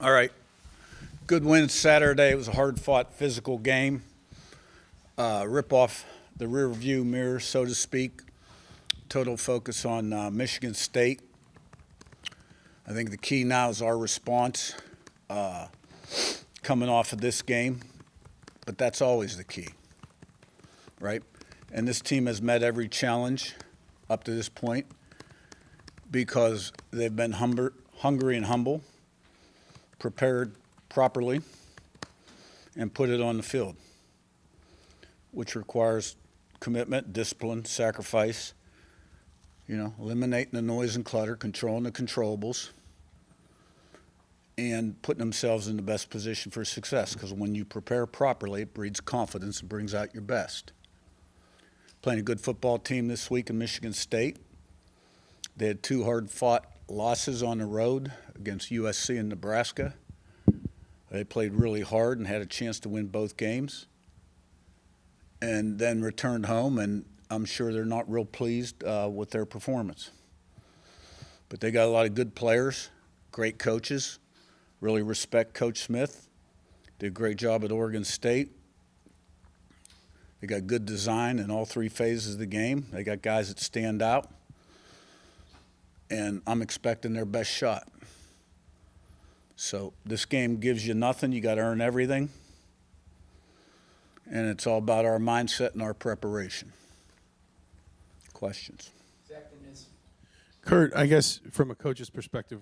All right. Good win Saturday. It was a hard-fought physical game. Rip off the rear view mirror, so to speak. Total focus on Michigan State. I think the key now is our response coming off of this game. But that's always the key, right? And this team has met every challenge up to this point because they've been hungry and humble, prepared properly, and put it on the field, which requires commitment, discipline, sacrifice, eliminating the noise and clutter, controlling the controllables, and putting themselves in the best position for success. Because when you prepare properly, it breeds confidence and brings out your best. Playing a good football team this week in Michigan State. They had two hard-fought losses on the road against USC and Nebraska. They played really hard and had a chance to win both games, and then returned home, and I'm sure they're not real pleased with their performance. But they got a lot of good players, great coaches, really respect Coach Smith. Did a great job at Oregon State. They got good design in all three phases of the game. They got guys that stand out, and I'm expecting their best shot. So this game gives you nothing. You got to earn everything. And it's all about our mindset and our preparation. Questions? Curt, I guess from a coach's perspective,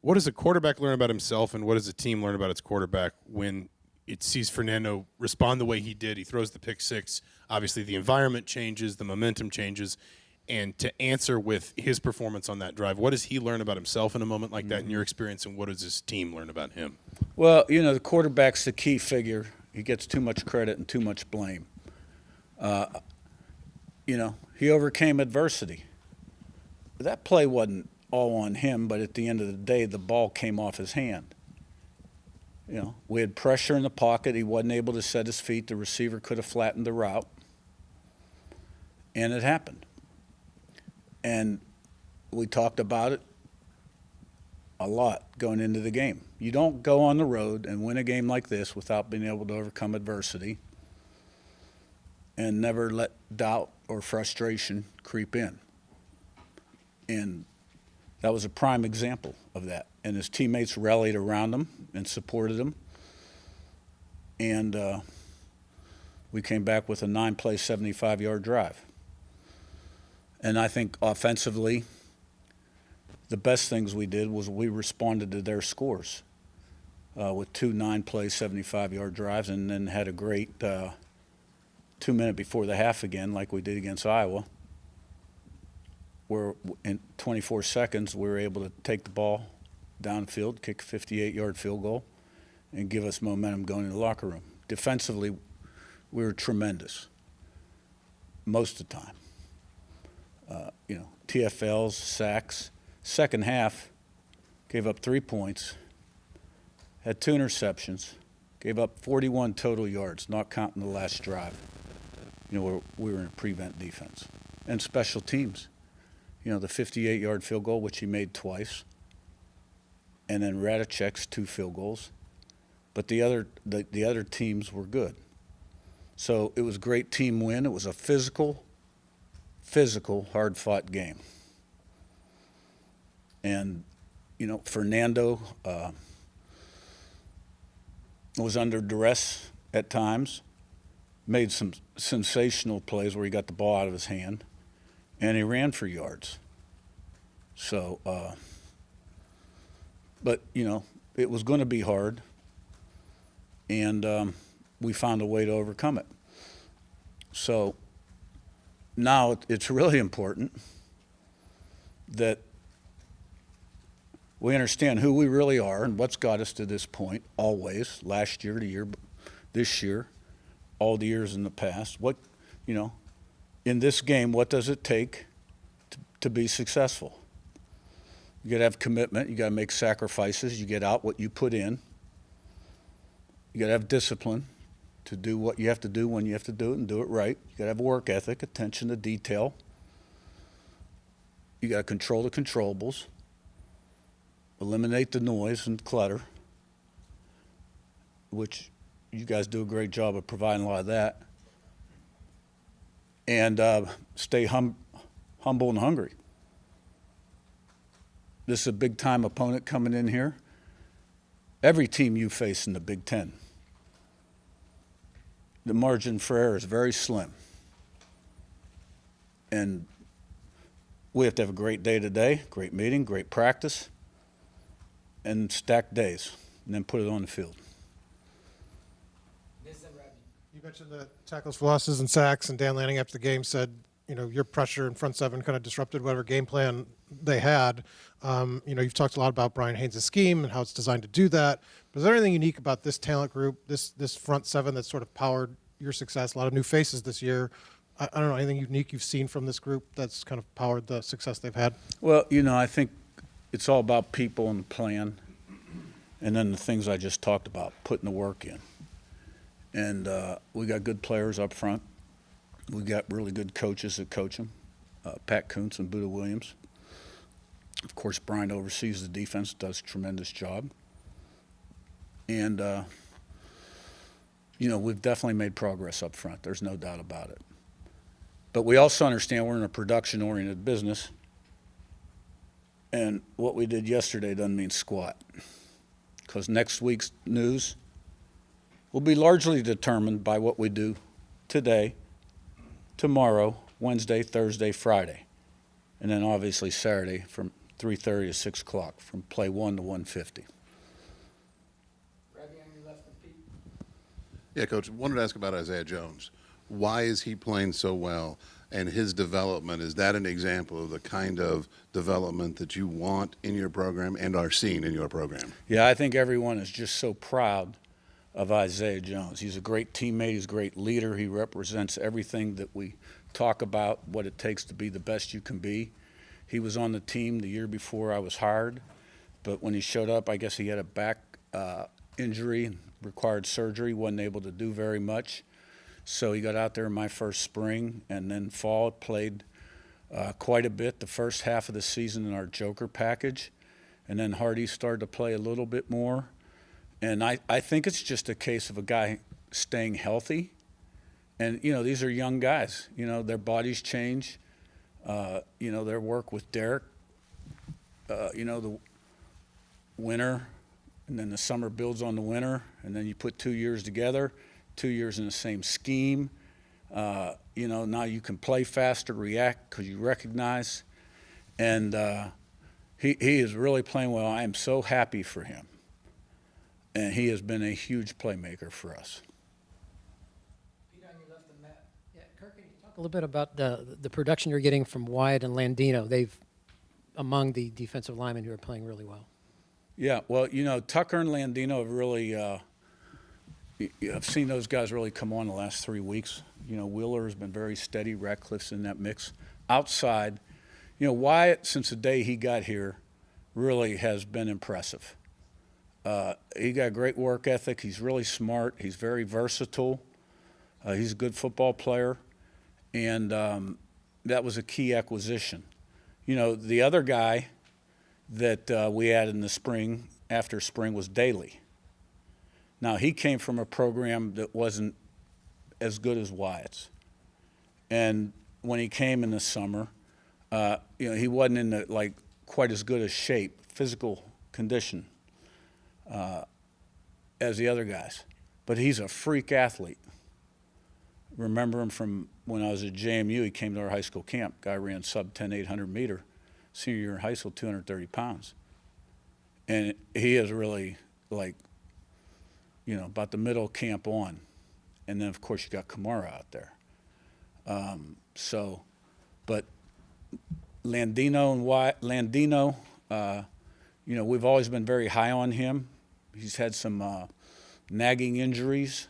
what does a quarterback learn about himself and what does a team learn about its quarterback when it sees Fernando respond the way he did? He throws the pick six. Obviously, the environment changes, the momentum changes. And to answer with his performance on that drive, what does he learn about himself in a moment like that in your experience, and what does his team learn about him? Well, the quarterback's the key figure. He gets too much credit and too much blame. He overcame adversity. That play wasn't all on him, but at the end of the day, the ball came off his hand. We had pressure in the pocket. He wasn't able to set his feet. The receiver could have flattened the route, and it happened. And we talked about it a lot going into the game. You don't go on the road and win a game like this without being able to overcome adversity and never let doubt or frustration creep in. And that was a prime example of that. And his teammates rallied around him and supported him. And we came back with a 9-play, 75-yard drive. And I think offensively, the best things we did was we responded to their scores with two 9-play, 75-yard drives, and then had a great 2 minute before the half again, like we did against Iowa, where in 24 seconds we were able to take the ball downfield, kick a 58-yard field goal, and give us momentum going in the locker room. Defensively, we were tremendous most of the time. TFLs, sacks. Second half, gave up 3 points, had 2 interceptions, gave up 41 total yards, not counting the last drive. Where we were in prevent defense. And special teams. The 58-yard field goal, which he made twice, and then Radicek's 2 field goals. But the other teams were good. So it was a great team win. It was a physical, hard-fought game. And, Fernando was under duress at times, made some sensational plays where he got the ball out of his hand, and he ran for yards. So, but, it was going to be hard, and we found a way to overcome it. So now it's really important that we understand who we really are and what's got us to this point always, last year, this year, all the years in the past. In this game, what does it take to be successful? You got to have commitment. You got to make sacrifices. You get out what you put in. You got to have discipline to do what you have to do when you have to do it and do it right. You got to have work ethic, attention to detail. You got to control the controllables. eliminate the noise and clutter, which you guys do a great job of providing a lot of that, and stay humble and hungry. This is a big-time opponent coming in here. Every team you face in the Big Ten, the margin for error is very slim. And we have to have a great day today, great meeting, great practice, and stacked days, and then put it on the field. You mentioned the tackles for losses and sacks, and Dan Lanning after the game said, your pressure in front seven kind of disrupted whatever game plan they had. You've talked a lot about Brian Haynes' scheme and how it's designed to do that. But is there anything unique about this talent group, this front seven that's sort of powered your success? A lot of new faces this year. I don't know, anything unique you've seen from this group that's kind of powered the success they've had? Well, I think it's all about people and plan, and then the things I just talked about, putting the work in. And we got good players up front. We got really good coaches that coach them, Pat Kuntz and Buda Williams. Of course, Brian oversees the defense, does a tremendous job. And, we've definitely made progress up front. There's no doubt about it. But we also understand we're in a production-oriented business, and what we did yesterday doesn't mean squat, because next week's news will be largely determined by what we do today, tomorrow, Wednesday, Thursday, Friday, and then obviously Saturday from 3:30 to 6 o'clock, from play 1 to 150. Yeah, Coach, wanted to ask about Isaiah Jones. Why is he playing so well, and his development? Is that an example of the kind of development that you want in your program and are seeing in your program? Yeah, I think everyone is just so proud of Isaiah Jones. He's a great teammate. He's a great leader. He represents everything that we talk about, what it takes to be the best you can be. He was on the team the year before I was hired, but when he showed up, I guess he had a back injury and required surgery, wasn't able to do very much. So he got out there in my first spring, and then fall, played quite a bit the first half of the season in our Joker package. And then Hardy started to play a little bit more. And I think it's just a case of a guy staying healthy. And, these are young guys. Their bodies change. Their work with Derek, the winter, and then the summer builds on the winter, and then you put 2 years together. 2 years in the same scheme. Now you can play faster, react because you recognize. And he is really playing well. I am so happy for him. And he has been a huge playmaker for us. Pete, on your left of Matt. Yeah, Curt, can you talk a little bit about the production you're getting from Wyatt and Landino? They've among the defensive linemen who are playing really well. Yeah, well, Tucker and Landino have really I've seen those guys really come on the last 3 weeks. Wheeler has been very steady. Ratcliffe's in that mix. Outside, Wyatt, since the day he got here, really has been impressive. He got great work ethic. He's really smart. He's very versatile. He's a good football player. And that was a key acquisition. The other guy that we added in the spring, after spring, was Daly. Now, he came from a program that wasn't as good as Wyatt's. And when he came in the summer, he wasn't in quite as good a shape, physical condition, as the other guys. But he's a freak athlete. Remember him from when I was at JMU. He came to our high school camp. Guy ran sub-10, 800 meter. Senior year in high school, 230 pounds. And he is really about the middle camp on. And then, of course, you got Kamara out there. But Landino and Wyatt, we've always been very high on him. He's had some nagging injuries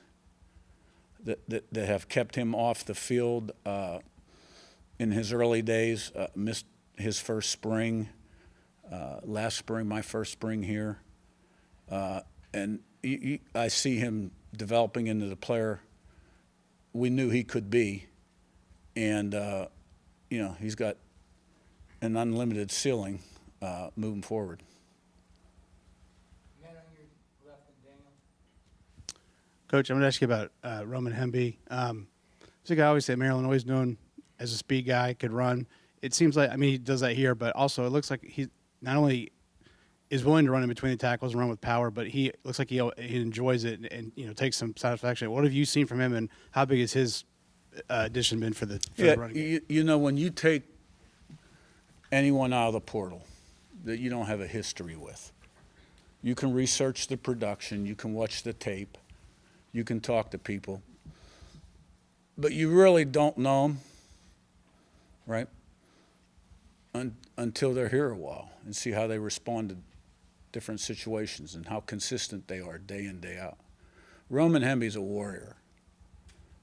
that have kept him off the field in his early days, missed his first spring, last spring, my first spring here. And I see him developing into the player we knew he could be. And, he's got an unlimited ceiling moving forward. Coach, I'm going to ask you about Roman Hemby. He's a guy I always say Maryland, always known as a speed guy, could run. It seems like, I mean, he does that here, but also it looks like he not only is willing to run in between the tackles and run with power, but he looks like he enjoys it and takes some satisfaction. What have you seen from him, and how big has his addition been for the running game? You know, when you take anyone out of the portal that you don't have a history with, you can research the production, you can watch the tape, you can talk to people, but you really don't know them, right? Until they're here a while and see how they respond to different situations and how consistent they are day in, day out. Roman Hemby's a warrior.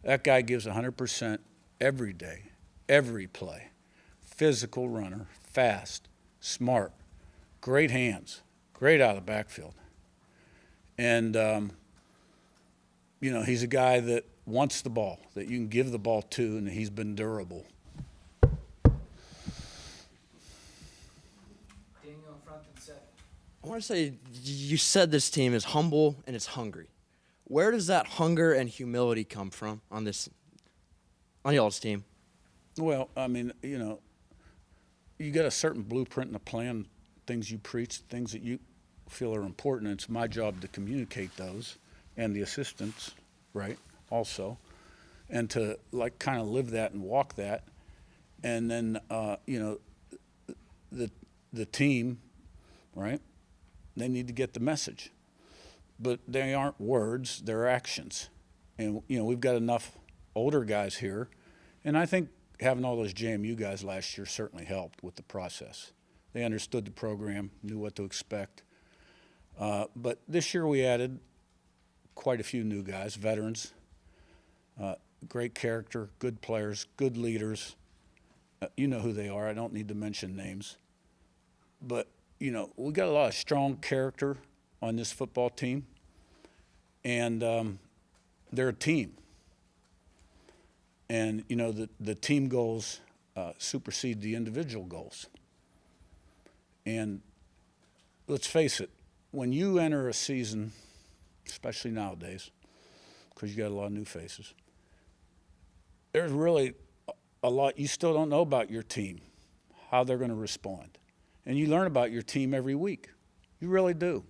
That guy gives 100% every day, every play. Physical runner, fast, smart, great hands, great out of the backfield. And, he's a guy that wants the ball, that you can give the ball to, and he's been durable. I want to say you said this team is humble and it's hungry. Where does that hunger and humility come from on y'all's team? Well, I mean, you got a certain blueprint and a plan, things you preach, things that you feel are important. It's my job to communicate those, and the assistants, right, also, and to kind of live that and walk that. And then, the team, right, they need to get the message. But they aren't words, they're actions. And, we've got enough older guys here, and I think having all those JMU guys last year certainly helped with the process. They understood the program, knew what to expect. But this year we added quite a few new guys, veterans, great character, good players, good leaders. You know who they are. I don't need to mention names. But, we got a lot of strong character on this football team, and they're a team. And, the team goals supersede the individual goals. And let's face it, when you enter a season, especially nowadays, because you got a lot of new faces, there's really a lot you still don't know about your team, how they're going to respond. And you learn about your team every week. You really do.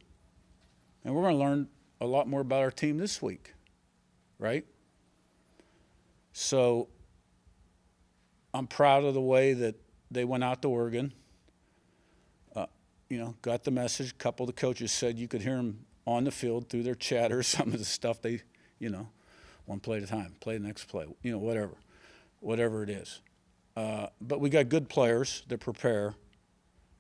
And we're going to learn a lot more about our team this week, right? So I'm proud of the way that they went out to Oregon, got the message. A couple of the coaches said you could hear them on the field through their chatter, some of the stuff they, one play at a time, play the next play, whatever it is. But we got good players that prepare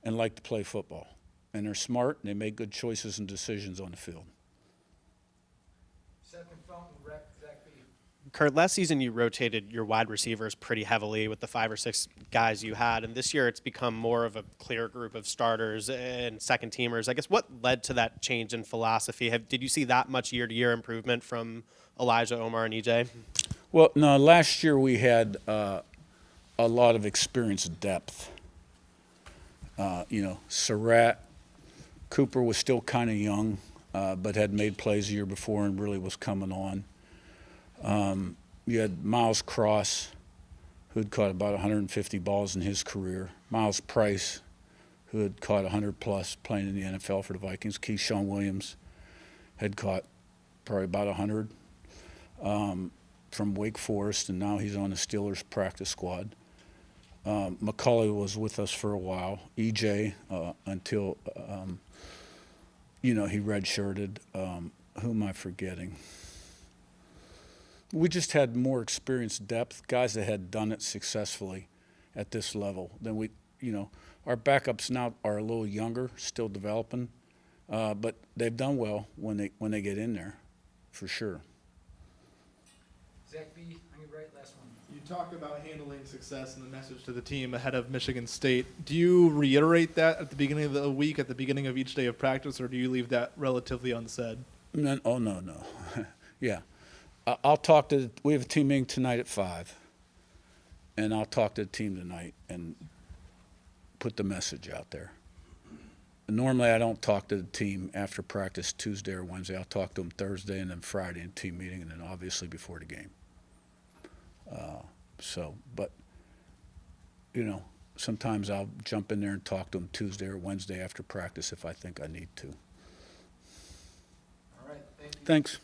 and like to play football. And they're smart, and they make good choices and decisions on the field. Curt, last season you rotated your wide receivers pretty heavily with the 5 or 6 guys you had, and this year it's become more of a clear group of starters and second teamers. I guess what led to that change in philosophy? Did you see that much year-to-year improvement from Elijah, Omar, and EJ? Well, no, last year we had a lot of experience depth. Surratt, Cooper was still kind of young, but had made plays the year before and really was coming on. You had Miles Cross, who had caught about 150 balls in his career. Miles Price, who had caught 100-plus playing in the NFL for the Vikings. Keyshawn Williams had caught probably about 100 from Wake Forest, and now he's on the Steelers practice squad. McCulley was with us for a while. EJ until he redshirted. Who am I forgetting? We just had more experienced depth, guys that had done it successfully at this level than we. Our backups now are a little younger, still developing, but they've done well when they get in there, for sure. Zach B, on your right, last one. You talk about handling success and the message to the team ahead of Michigan State. Do you reiterate that at the beginning of the week, at the beginning of each day of practice, or do you leave that relatively unsaid? No. Yeah. I'll talk to – we have a team meeting tonight at 5, and I'll talk to the team tonight and put the message out there. normally I don't talk to the team after practice Tuesday or Wednesday. I'll talk to them Thursday and then Friday in team meeting, and then obviously before the game. But sometimes I'll jump in there and talk to them Tuesday or Wednesday after practice if I think I need to. All right. Thank you. Thanks.